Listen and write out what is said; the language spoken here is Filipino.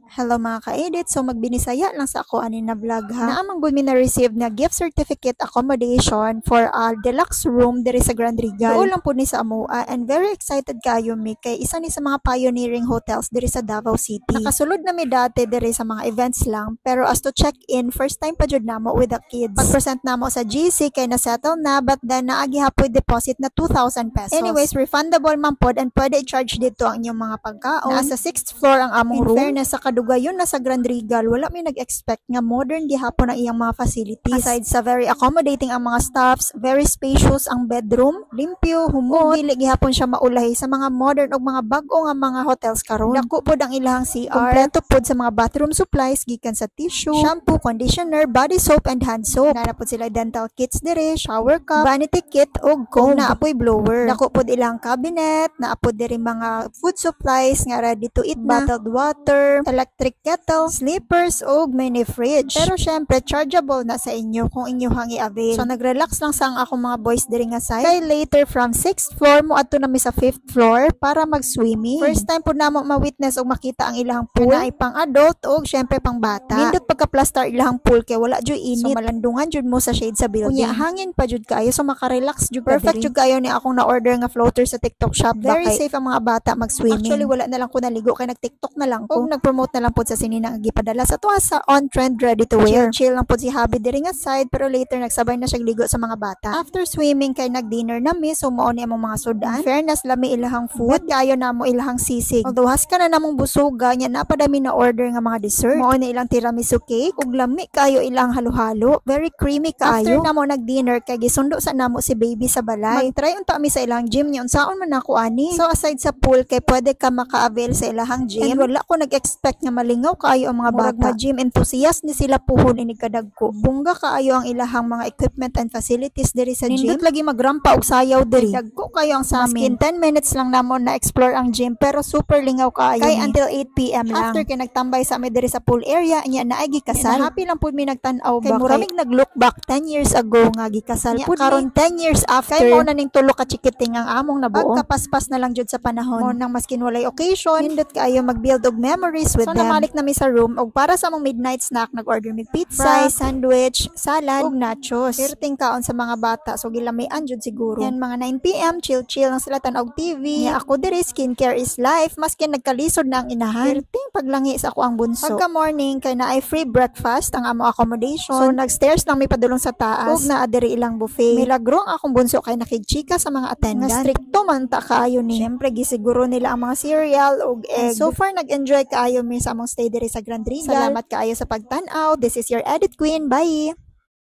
Hello mga ka-edit, so magbinisaya lang sa ako ani na vlog ha. Naamang gud mi na receive na gift certificate accommodation for a deluxe room diri sa Grand Regal. Doon lang po ni sa Amoa and very excited kayo mi kay isa ni sa mga pioneering hotels diri sa Davao City. Nakasulod na mi dati diri sa mga events lang pero as to check in, first time pa jud namo with the kids. Pag-present namo sa GC kay na settle na but then naagi hapoy deposit na 2,000 pesos. Anyways, refundable man pod and pwede i-charge dito ang inyong mga pagkaon. Nasa 6th floor ang among room. In fairness sa kadugayon na sa Grand Regal, wala mi nag-expect nga modern gihapon ang iyang mga facilities. Aside sa very accommodating ang mga staffs, very spacious ang bedroom, limpyo, humot, dili gihapon siya maulahi sa mga modern o mga bag-o nga mga hotels karon. Dako pod ang ilahang CR, kompleto pod sa mga bathroom supplies gikan sa tissue, shampoo, conditioner, body soap and hand soap. Nara pod sila dental kits dire, shower cup, vanity kit ug comb, na apoy blower. Dako pod ilang cabinet, na apod diri mga food supplies nga ready to eat, bottled water, electric kettle, sleepers, ug mini fridge. Pero syempre, chargeable na sa inyo kung inyohang i-avail. So, nag-relax lang sa ang akong mga boys diri nga side. Kay later from 6th floor mo adto na mi sa 5th floor para mag-swimming. First time po namo ma-witness ug makita ang ilahang pool na ay pang adult ug syempre pang bata. Nindot pagka-plaster ilahang pool kay wala jud init. So, malandungan jud mo sa shade sa building. Unya, hangin pa jud kaayo so maka-relax jud ka. Perfect jud kaayo ni akong na-order nga floater sa TikTok shop. Very safe ang mga bata mag-swimming. Actually, wala na lang ko naligo kay nag-TikTok na lang ko. Ug nag-promote na lang po sa sinina nga gipadala sa tuwa sa on-trend ready to wear. Chill lang po si Habi diri nga side pero later nagsabay na siya ligo sa mga bata. After swimming kay nag-dinner na mi so mao ni among mga sudan. In fairness lami ilahang food kaayo namo ilahang sisig. Although haska na namong busuga nya napadami na order nga mga dessert. Mao ni ilang tiramisu cake ug lami kaayo ilang halo-halo. Very creamy kaayo. After namo nag-dinner kay gisundo sa namo si baby sa balay. Mag-try unta mi sa ilang gym nya unsaon man ako ani. So aside sa pool kay pwede ka maka-avail sa ilahang gym. And wala ko nag-expect nga malingaw kaayo ang mga bata. Mga gym enthusiast ni sila puhon ini kadagko. Bungga kaayo ang ilahang mga equipment and facilities diri sa gym. Nindot lagi magrampa og sayaw diri. Dagko kayo ang sa amin. 10 minutes lang namon na explore ang gym pero super lingaw kaayo. Kay until 8 PM lang. After kay nagtambay sa amin diri sa pool area nya naay gikasal. Happy lang pud mi nagtan-aw ba. Kay muramig nag-look back 10 years ago nga gikasal pud karon 10 years after. Kay mo na ning tulo ka chikiting ang among nabuo. Pagkapaspas na lang jud sa panahon. Mo nang maskin walay occasion, nindot kaayo mag-build og memories with them. So namalik na mi sa room og para sa among midnight snack nag-order mi pizza, fries, sandwich, salad ug nachos. Perting kaon sa mga bata so gilamian jud siguro. Yan mga 9 PM chill lang sila tan-og TV. Nya ako diri skincare is life maskin nagkalisod na ang inahan. Perting paglangi sa ako ang bunso. Pagka morning kay na ay free breakfast ang amo accommodation. So nag-stairs lang mi padulong sa taas ug naa diri ilang buffet. Milagro ang akong bunso kay nakigchika sa mga attendant. Nga stricto man ta kaayo ni. Syempre gisiguro nila ang mga cereal ug egg. And so far nag-enjoy kaayo mi sa among stay diri sa Grand Regal. Salamat kaayo sa pagtan-aw. This is your edit queen. Bye!